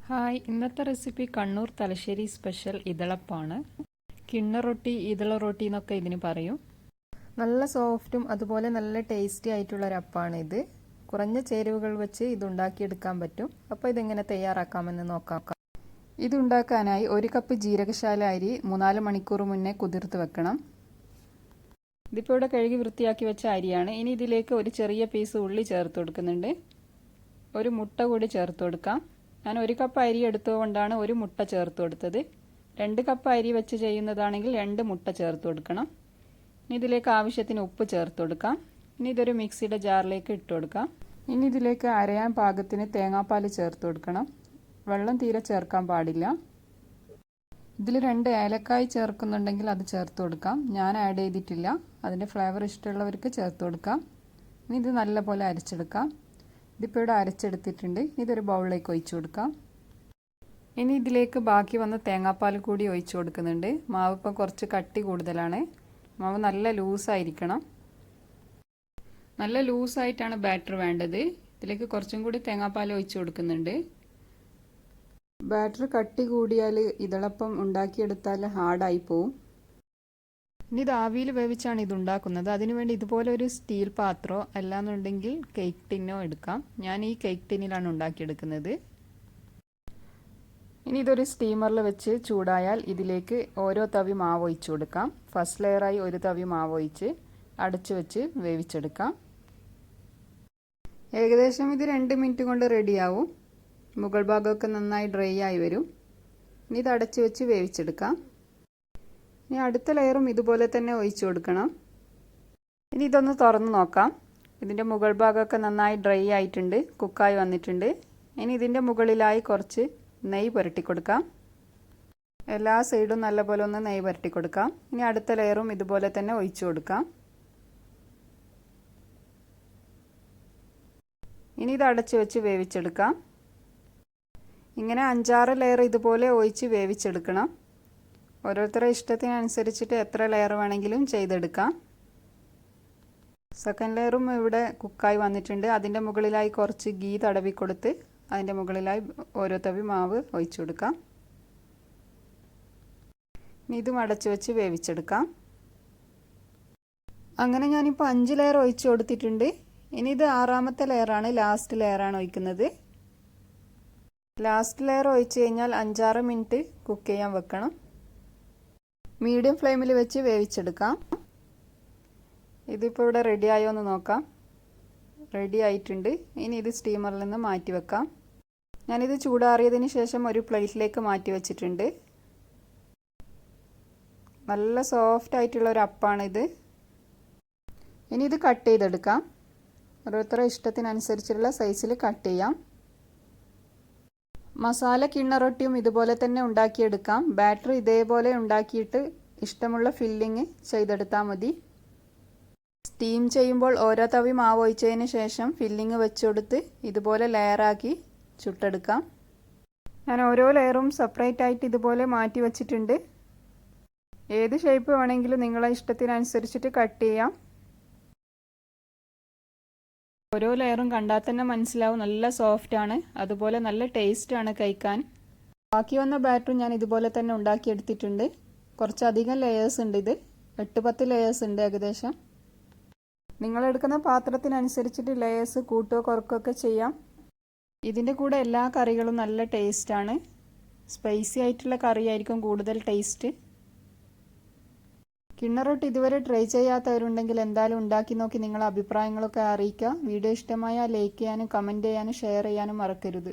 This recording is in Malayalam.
ഹായ്, ഇന്നത്തെ റെസിപ്പി കണ്ണൂർ തലശ്ശേരി സ്പെഷ്യൽ ഇതളപ്പാണ്. കിണ്ണറൊട്ടി, ഇതളറൊട്ടി എന്നൊക്കെ ഇതിന് പറയും. നല്ല സോഫ്റ്റും അതുപോലെ നല്ല ടേസ്റ്റി ആയിട്ടുള്ള ഒരു അപ്പാണ് ഇത്. കുറഞ്ഞ ചേരുവകൾ വെച്ച് ഇതുണ്ടാക്കിയെടുക്കാൻ പറ്റും. അപ്പോൾ ഇതെങ്ങനെ തയ്യാറാക്കാമെന്ന് നോക്കാം. ഇതുണ്ടാക്കാനായി 1 കപ്പ് ജീരകശാല അരി 3-4 മണിക്കൂർ മുന്നേ കുതിർത്ത് വെക്കണം. ഇതിപ്പോൾ ഇവിടെ കഴുകി വൃത്തിയാക്കി വെച്ച അരിയാണ്. ഇനി ഇതിലേക്ക് ഒരു ചെറിയ പീസ് ഉള്ളി ചേർത്ത് കൊടുക്കുന്നുണ്ട്. ഒരു മുട്ട കൂടി ചേർത്ത് കൊടുക്കാം. ഞാൻ 1 കപ്പ് അരി എടുത്തുകൊണ്ടാണ് 1 മുട്ട ചേർത്ത് കൊടുത്തത്. 2 കപ്പ് അരി വെച്ച് ചെയ്യുന്നതാണെങ്കിൽ 2 മുട്ട ചേർത്ത് കൊടുക്കണം. ഇനി ഇതിലേക്ക് ആവശ്യത്തിന് ഉപ്പ് ചേർത്ത് കൊടുക്കാം. ഇനി ഇതൊരു മിക്സിയുടെ ജാറിലേക്ക് ഇട്ട് കൊടുക്കാം. ഇനി ഇതിലേക്ക് അരയാൻ പാകത്തിന് തേങ്ങാപ്പാൽ ചേർത്ത് കൊടുക്കണം. വെള്ളം തീരെ ചേർക്കാൻ പാടില്ല. ഇതിൽ 2 ഏലക്കായ് ചേർക്കുന്നുണ്ടെങ്കിൽ അത് ചേർത്ത് കൊടുക്കാം. ഞാൻ ആഡ് ചെയ്തിട്ടില്ല. അതിൻ്റെ ഫ്ലേവർ ഇഷ്ടമുള്ളവർക്ക് ചേർത്ത് കൊടുക്കാം. ഇനി ഇത് നല്ലപോലെ അരച്ചെടുക്കാം. ഇതിപ്പോൾ ഇവിടെ അരച്ചെടുത്തിട്ടുണ്ട്. ഇതൊരു ബൗളിലേക്ക് ഒഴിച്ചു കൊടുക്കാം. ഇനി ഇതിലേക്ക് ബാക്കി വന്ന തേങ്ങാപ്പാൽ കൂടി ഒഴിച്ചു കൊടുക്കുന്നുണ്ട്. മാവ് ഇപ്പം കുറച്ച് കട്ടി കൂടുതലാണ്. മാവ് നല്ല ലൂസായിരിക്കണം. നല്ല ലൂസായിട്ടാണ് ബാറ്റർ വേണ്ടത്. ഇതിലേക്ക് കുറച്ചും കൂടി തേങ്ങാപ്പാൽ ഒഴിച്ചു കൊടുക്കുന്നുണ്ട്. ബാറ്റർ കട്ടി കൂടിയാൽ ഇതളപ്പം ഉണ്ടാക്കിയെടുത്താൽ ഹാർഡായി പോവും. ഇനി ഇത് ആവിയിൽ വേവിച്ചാണ് ഇത് ഉണ്ടാക്കുന്നത്. അതിനുവേണ്ടി ഇതുപോലെ ഒരു സ്റ്റീൽ പാത്രമോ അല്ലാന്നുണ്ടെങ്കിൽ കേക്ക് ടിന്നോ എടുക്കാം. ഞാൻ ഈ കേക്ക് ടിന്നിലാണ് ഉണ്ടാക്കിയെടുക്കുന്നത്. ഇനി ഇതൊരു സ്റ്റീമറിൽ വെച്ച് ചൂടായാൽ ഇതിലേക്ക് ഓരോ തവി മാവ് ഒഴിച്ചു കൊടുക്കാം. ഫസ്റ്റ് ലെയറായി 1 തവി മാവ് ഒഴിച്ച് അടച്ചു വെച്ച് വേവിച്ചെടുക്കാം. ഏകദേശം ഇത് 2 മിനിറ്റ് കൊണ്ട് റെഡിയാവും. മുകൾ ഭാഗമൊക്കെ നന്നായി ഡ്രൈ ആയി വരും. ഇനി ഇത് അടച്ചു വെച്ച് വേവിച്ചെടുക്കാം. ഇനി അടുത്ത ലെയറും ഇതുപോലെ തന്നെ ഒഴിച്ചു കൊടുക്കണം. ഇനി ഇതൊന്ന് തുറന്ന് നോക്കാം. ഇതിൻ്റെ മുകൾ ഭാഗമൊക്കെ നന്നായി ഡ്രൈ ആയിട്ടുണ്ട്, കുക്കായി വന്നിട്ടുണ്ട്. ഇനി ഇതിൻ്റെ മുകളിലായി കുറച്ച് നെയ്യ് പുരട്ടി കൊടുക്കാം. എല്ലാ സൈഡും നല്ലപോലെ ഒന്ന് നെയ്യ് പുരട്ടി കൊടുക്കാം. ഇനി അടുത്ത ലെയറും ഇതുപോലെ തന്നെ ഒഴിച്ചു കൊടുക്കാം. ഇനി ഇത് അടച്ചു വെച്ച് വേവിച്ചെടുക്കാം. ഇങ്ങനെ 5-6 ലെയർ ഇതുപോലെ ഒഴിച്ച് വേവിച്ചെടുക്കണം. ഓരോരുത്തരുടെ ഇഷ്ടത്തിനനുസരിച്ചിട്ട് എത്ര ലെയർ വേണമെങ്കിലും ചെയ്തെടുക്കാം. സെക്കൻഡ് ലെയറും ഇവിടെ കുക്കായി വന്നിട്ടുണ്ട്. അതിൻ്റെ മുകളിലായി കുറച്ച് ഗീ തടവി കൊടുത്ത് അതിൻ്റെ മുകളിലായി ഓരോ തവി മാവ് ഒഴിച്ചു കൊടുക്കാം. ഇനി ഇതും അടച്ചു വെച്ച് വേവിച്ചെടുക്കാം. അങ്ങനെ ഞാനിപ്പോൾ 5 ലെയർ ഒഴിച്ചു കൊടുത്തിട്ടുണ്ട്. ഇനി ഇത് 6ാമത്തെ ലെയറാണ്, ലാസ്റ്റ് ലെയറാണ് ഒഴിക്കുന്നത്. ലാസ്റ്റ് ലെയർ ഒഴിച്ച് കഴിഞ്ഞാൽ 5-6 മിനിറ്റ് കുക്ക് ചെയ്യാൻ വെക്കണം. മീഡിയം ഫ്ലെയിമിൽ വെച്ച് വേവിച്ചെടുക്കാം. ഇതിപ്പോൾ ഇവിടെ റെഡി ആയോ എന്ന് നോക്കാം. റെഡി ആയിട്ടുണ്ട്. ഇനി ഇത് സ്റ്റീമറിൽ നിന്ന് മാറ്റി വെക്കാം. ഞാനിത് ചൂടാറിയതിന് ശേഷം ഒരു പ്ലേറ്റിലേക്ക് മാറ്റി വെച്ചിട്ടുണ്ട്. നല്ല സോഫ്റ്റ് ആയിട്ടുള്ള ഒരു അപ്പാണിത്. ഇനി ഇത് കട്ട് ചെയ്തെടുക്കാം. ഓരോരുത്തരുടെ ഇഷ്ടത്തിനനുസരിച്ചുള്ള സൈസിൽ കട്ട് ചെയ്യാം. മസാല കിണ്ണറൊട്ടിയും ഇതുപോലെ തന്നെ ഉണ്ടാക്കിയെടുക്കാം. ബാറ്റർ ഇതേപോലെ ഉണ്ടാക്കിയിട്ട് ഇഷ്ടമുള്ള ഫില്ലിങ് ചെയ്തെടുത്താൽ മതി. സ്റ്റീം ചെയ്യുമ്പോൾ ഓരോ തവി മാവ് ഒഴിച്ചതിന് ശേഷം ഫില്ലിങ് വെച്ചുകൊടുത്ത് ഇതുപോലെ ലെയറാക്കി ചുട്ടെടുക്കാം. ഞാൻ ഓരോ ലെയറും സെപ്പറേറ്റ് ആയിട്ട് ഇതുപോലെ മാറ്റി വെച്ചിട്ടുണ്ട്. ഏത് ഷേപ്പ് വേണമെങ്കിലും നിങ്ങളെ ഇഷ്ടത്തിനനുസരിച്ചിട്ട് കട്ട് ചെയ്യാം. ഓരോ ലെയറും കണ്ടാൽ തന്നെ മനസ്സിലാവും നല്ല സോഫ്റ്റ് ആണ്, അതുപോലെ നല്ല ടേസ്റ്റ് ആണ് കഴിക്കാൻ. ബാക്കി വന്ന ബാറ്ററും ഞാൻ ഇതുപോലെ തന്നെ ഉണ്ടാക്കിയെടുത്തിട്ടുണ്ട്. കുറച്ചധികം ലെയേഴ്സ് ഉണ്ട്. ഇത് 8-10 ലെയേഴ്സ് ഉണ്ട് ഏകദേശം. നിങ്ങളെടുക്കുന്ന പാത്രത്തിനനുസരിച്ചിട്ട് ലെയേഴ്സ് കൂട്ടുകയോ കുറക്കുകയൊക്കെ ചെയ്യാം. ഇതിൻ്റെ കൂടെ എല്ലാ കറികളും നല്ല ടേസ്റ്റാണ്. സ്പൈസി ആയിട്ടുള്ള കറിയായിരിക്കും കൂടുതൽ ടേസ്റ്റ്. കിണ്ണറൊട്ടി ഇതുവരെ ട്രൈ ചെയ്യാത്തവരുണ്ടെങ്കിൽ എന്തായാലും ഉണ്ടാക്കി നോക്കി നിങ്ങളുടെ അഭിപ്രായങ്ങളൊക്കെ അറിയിക്കുക. വീഡിയോ ഇഷ്ടമായാൽ ലൈക്ക് ചെയ്യാനും കമൻറ്റ് ചെയ്യാനും ഷെയർ ചെയ്യാനും മറക്കരുത്.